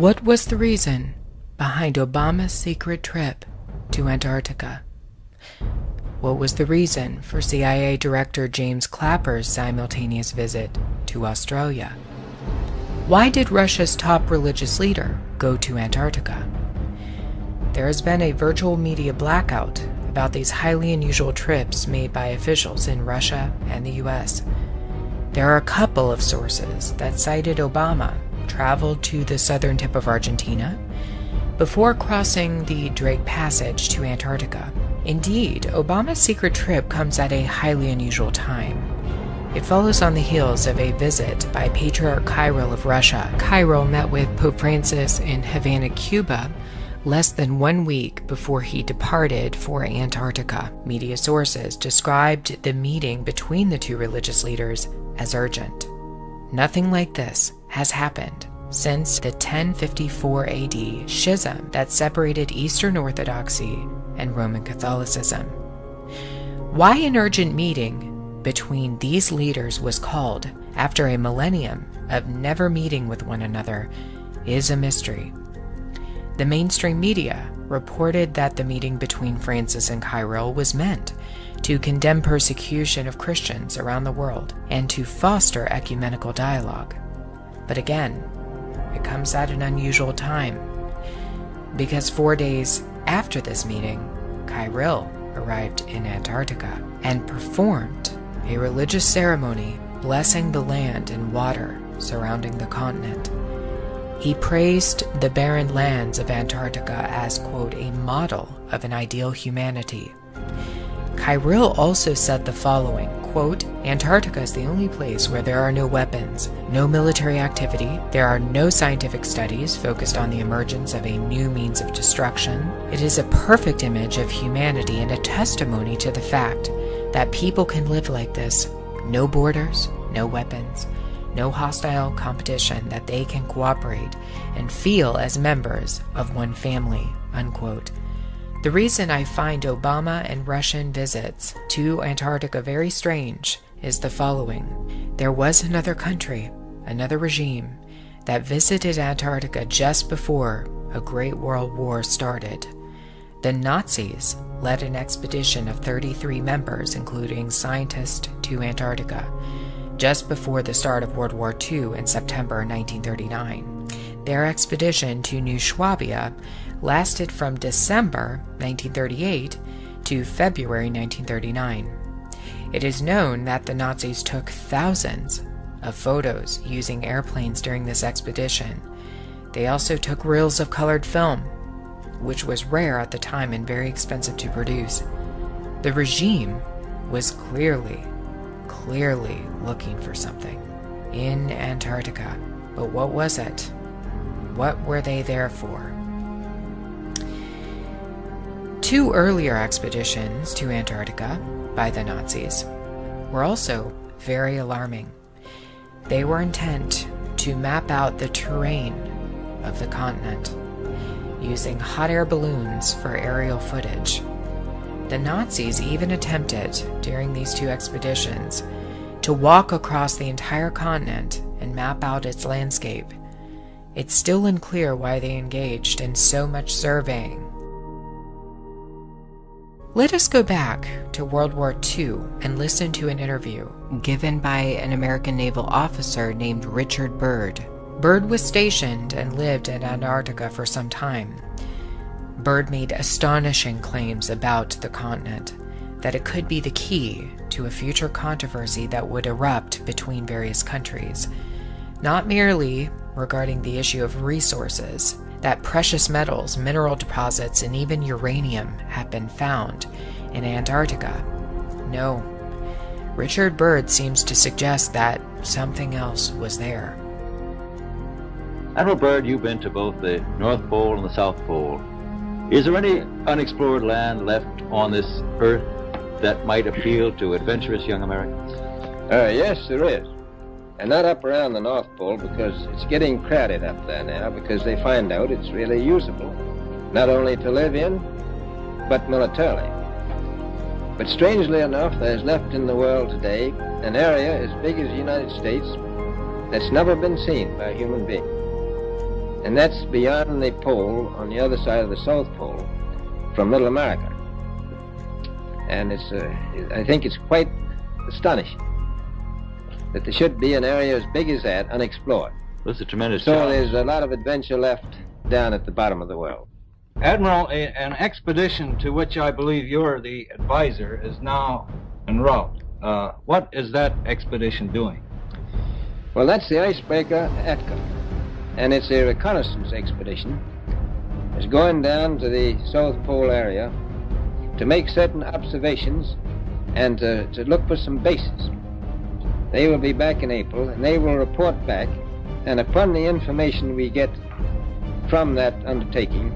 What was the reason behind Obama's secret trip to Antarctica? What was the reason for CIA Director James Clapper's simultaneous visit to Australia? Why did Russia's top religious leader go to Antarctica? There has been a virtual media blackout about these highly unusual trips made by officials in Russia and the US. There are a couple of sources that cited Obama traveled to the southern tip of Argentina before crossing the Drake Passage to Antarctica. Indeed, Obama's secret trip comes at a highly unusual time. It follows on the heels of a visit by Patriarch Kirill of Russia. Kirill met with Pope Francis in Havana, Cuba, less than 1 week before he departed for Antarctica. Media sources described the meeting between the two religious leaders as urgent. Nothing like this has happened since the 1054 AD schism that separated Eastern Orthodoxy and Roman Catholicism. Why an urgent meeting between these leaders was called after a millennium of never meeting with one another is a mystery. The mainstream media reported that the meeting between Francis and Kirill was meant to condemn persecution of Christians around the world and to foster ecumenical dialogue. But again, it comes at an unusual time, because 4 days after this meeting, Kirill arrived in Antarctica and performed a religious ceremony blessing the land and water surrounding the continent. He praised the barren lands of Antarctica as, quote, a model of an ideal humanity. Kirill also said the following, quote, Antarctica is the only place where there are no weapons, no military activity, there are no scientific studies focused on the emergence of a new means of destruction. It is a perfect image of humanity and a testimony to the fact that people can live like this. No borders, no weapons, no hostile competition, that they can cooperate and feel as members of one family, unquote. The reason I find Obama and Russian visits to Antarctica very strange is the following. There was another country, another regime, that visited Antarctica just before a Great World War started. The Nazis led an expedition of 33 members, including scientists, to Antarctica, just before the start of World War II in September 1939. Their expedition to New Swabia lasted from December 1938 to February 1939. It is known that the Nazis took thousands of photos using airplanes during this expedition. They also took reels of colored film, which was rare at the time and very expensive to produce. The regime was clearly looking for something in Antarctica. But what was it? What were they there for? 2 earlier expeditions to Antarctica by the Nazis were also very alarming. They were intent to map out the terrain of the continent using hot air balloons for aerial footage. The Nazis even attempted, during these 2 expeditions, to walk across the entire continent and map out its landscape. It's still unclear why they engaged in so much surveying. Let us go back to World War II and listen to an interview given by an American naval officer named Richard Byrd. Byrd was stationed and lived in Antarctica for some time. Byrd made astonishing claims about the continent, that it could be the key to a future controversy that would erupt between various countries, not merely regarding the issue of resources, that precious metals, mineral deposits, and even uranium have been found in Antarctica. No, Richard Byrd seems to suggest that something else was there. Admiral Byrd, you've been to both the North Pole and the South Pole. Is there any unexplored land left on this earth that might appeal to adventurous young Americans? Yes, there is. And not up around the North Pole, because it's getting crowded up there now, because they find out it's really usable, not only to live in, but militarily. But strangely enough, there's left in the world today an area as big as the United States that's never been seen by a human being. and that's beyond the pole on the other side of the South Pole from Little America. And I think it's quite astonishing that there should be an area as big as that unexplored. This is a tremendous So challenge. there's a lot of adventure left down at the bottom of the world. Admiral, an expedition to which I believe you're the advisor is now en route. What is that expedition doing? Well, that's the icebreaker Atka, and it's a reconnaissance expedition. It's going down to the South Pole area to make certain observations and to look for some bases. They will be back in April, and they will report back, and upon the information we get from that undertaking,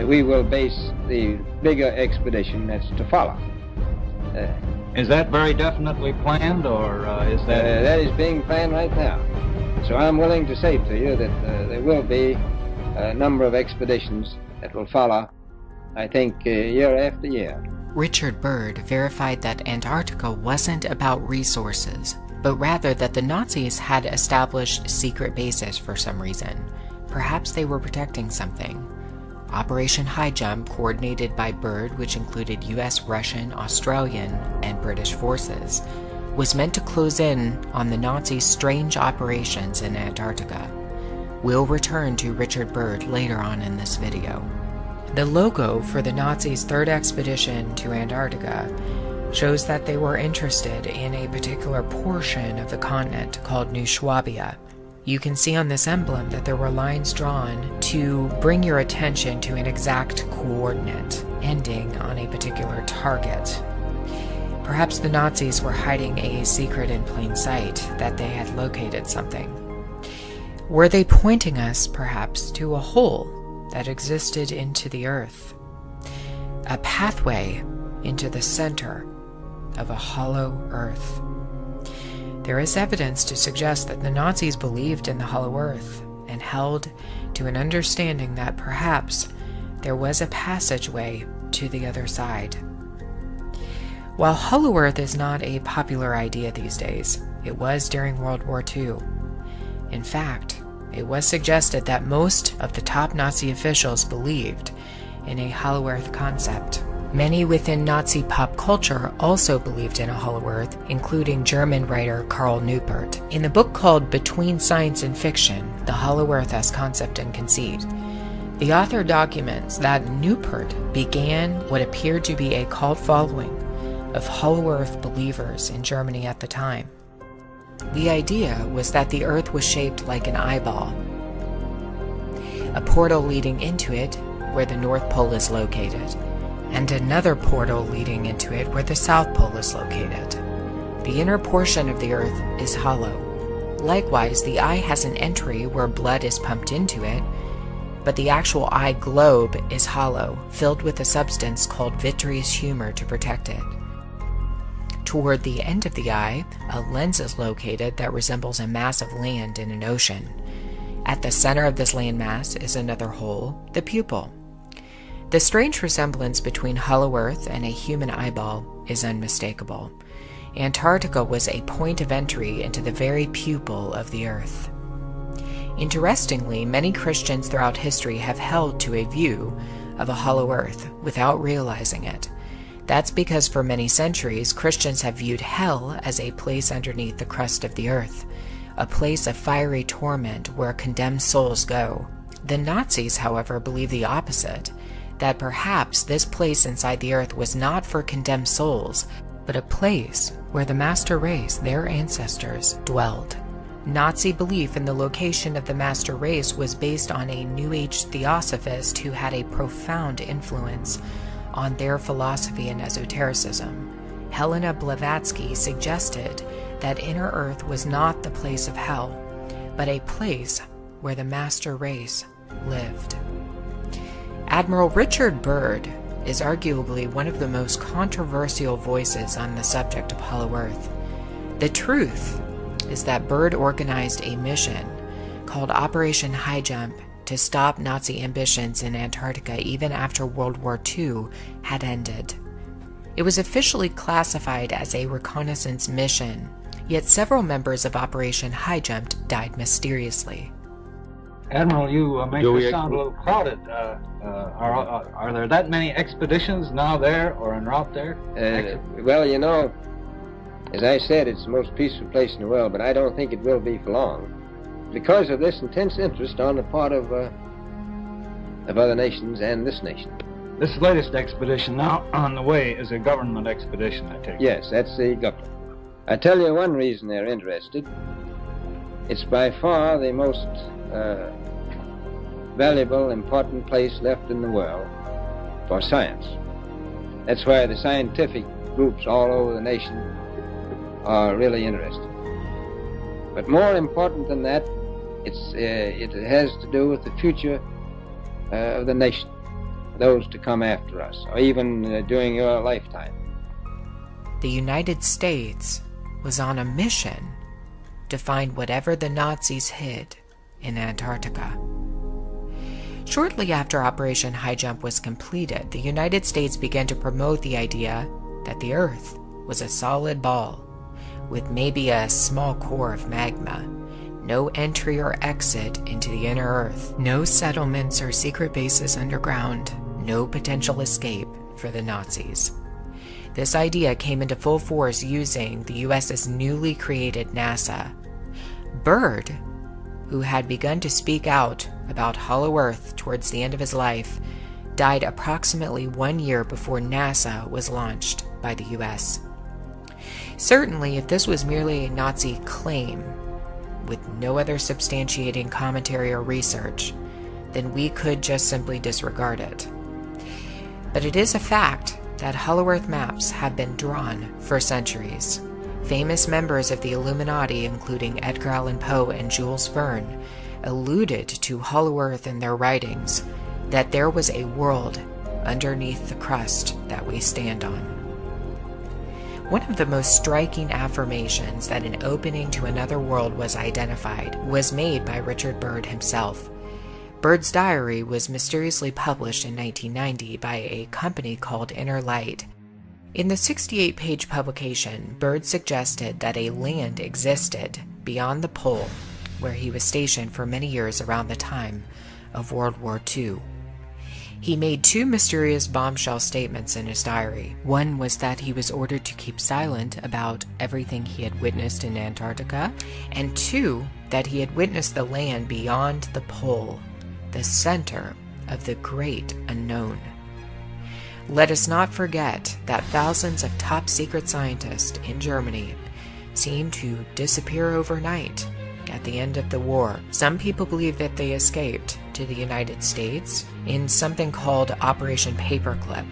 we will base the bigger expedition that's to follow. Is that very definitely planned, or is that... That is being planned right now. So I'm willing to say to you that there will be a number of expeditions that will follow, I think, year after year. Richard Byrd verified that Antarctica wasn't about resources, but rather that the Nazis had established secret bases for some reason. Perhaps they were protecting something. Operation High Jump, coordinated by Byrd, which included US, Russian, Australian, and British forces, was meant to close in on the Nazis' strange operations in Antarctica. We'll return to Richard Byrd later on in this video. The logo for the Nazis' third expedition to Antarctica shows that they were interested in a particular portion of the continent called New Swabia. You can see on this emblem that there were lines drawn to bring your attention to an exact coordinate, ending on a particular target. Perhaps the Nazis were hiding a secret in plain sight, that they had located something. Were they pointing us, perhaps, to a hole that existed into the earth? A pathway into the center of a hollow earth. There is evidence to suggest that the Nazis believed in the hollow earth and held to an understanding that perhaps there was a passageway to the other side. While hollow earth is not a popular idea these days, it was during World War II. In fact, it was suggested that most of the top Nazi officials believed in a hollow earth concept. Many within Nazi pop culture also believed in a hollow earth, including German writer Karl Neupert. In the book called Between Science and Fiction, The Hollow Earth as Concept and Conceit, the author documents that Neupert began what appeared to be a cult following of hollow earth believers in Germany at the time. The idea was that the earth was shaped like an eyeball, a portal leading into it where the North Pole is located, and another portal leading into it where the South Pole is located. The inner portion of the earth is hollow. Likewise, the eye has an entry where blood is pumped into it, but the actual eye globe is hollow, filled with a substance called vitreous humor to protect it. Toward the end of the eye, a lens is located that resembles a mass of land in an ocean. At the center of this landmass is another hole, the pupil. The strange resemblance between hollow earth and a human eyeball is unmistakable. Antarctica was a point of entry into the very pupil of the earth. Interestingly, many Christians throughout history have held to a view of a hollow earth without realizing it. That's because for many centuries, Christians have viewed hell as a place underneath the crust of the earth, a place of fiery torment where condemned souls go. The Nazis, however, believe the opposite, that perhaps this place inside the earth was not for condemned souls, but a place where the master race, their ancestors, dwelled. Nazi belief in the location of the master race was based on a New Age theosophist who had a profound influence on their philosophy and esotericism. Helena Blavatsky suggested that inner earth was not the place of hell, but a place where the master race lived. Admiral Richard Byrd is arguably one of the most controversial voices on the subject of hollow earth. The truth is that Byrd organized a mission called Operation High Jump to stop Nazi ambitions in Antarctica even after World War II had ended. It was officially classified as a reconnaissance mission, yet several members of Operation High Jump died mysteriously. Admiral, you make Do this we- sound a little clouded. Are there that many expeditions now there or en route there? Well, you know, as I said, it's the most peaceful place in the world, but I don't think it will be for long, because of this intense interest on the part of other nations and this nation. This latest expedition now on the way is a government expedition, I take it. Yes, that's the government. I tell you one reason they're interested. It's by far the most valuable, important place left in the world for science. That's why the scientific groups all over the nation are really interested. But more important than that, it has to do with the future of the nation, those to come after us, or even during your lifetime. The United States was on a mission to find whatever the Nazis hid in Antarctica. Shortly after Operation High Jump was completed, the United States began to promote the idea that the Earth was a solid ball with maybe a small core of magma, no entry or exit into the inner Earth, no settlements or secret bases underground, no potential escape for the Nazis. This idea came into full force using the US's newly created NASA. Byrd, who had begun to speak out about Hollow Earth towards the end of his life, died approximately 1 year before NASA was launched by the US. Certainly, if this was merely a Nazi claim, with no other substantiating commentary or research, then we could just simply disregard it. But it is a fact that Hollow Earth maps have been drawn for centuries. Famous members of the Illuminati, including Edgar Allan Poe and Jules Verne, alluded to Hollow Earth in their writings, that there was a world underneath the crust that we stand on. One of the most striking affirmations that an opening to another world was identified was made by Richard Byrd himself. Byrd's diary was mysteriously published in 1990 by a company called Inner Light. In the 68-page publication, Byrd suggested that a land existed beyond the pole, where he was stationed for many years around the time of World War II. He made two mysterious bombshell statements in his diary. One was that he was ordered to keep silent about everything he had witnessed in Antarctica, and two, that he had witnessed the land beyond the pole, the center of the great unknown. Let us not forget that thousands of top-secret scientists in Germany seemed to disappear overnight at the end of the war. Some people believe that they escaped to the United States in something called Operation Paperclip,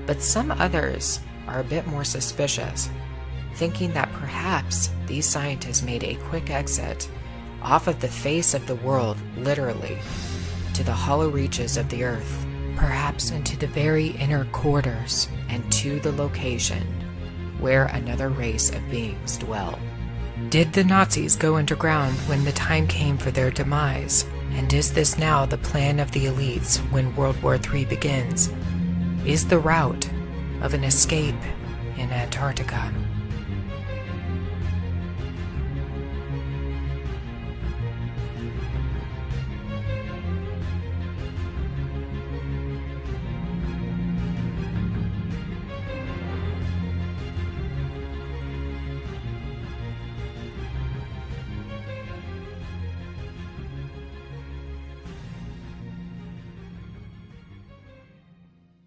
but some others are a bit more suspicious, thinking that perhaps these scientists made a quick exit off of the face of the world, literally, to the hollow reaches of the Earth, perhaps into the very inner quarters and to the location where another race of beings dwell. Did the Nazis go underground when the time came for their demise? And is this now the plan of the elites when World War III begins? Is the route of an escape in Antarctica?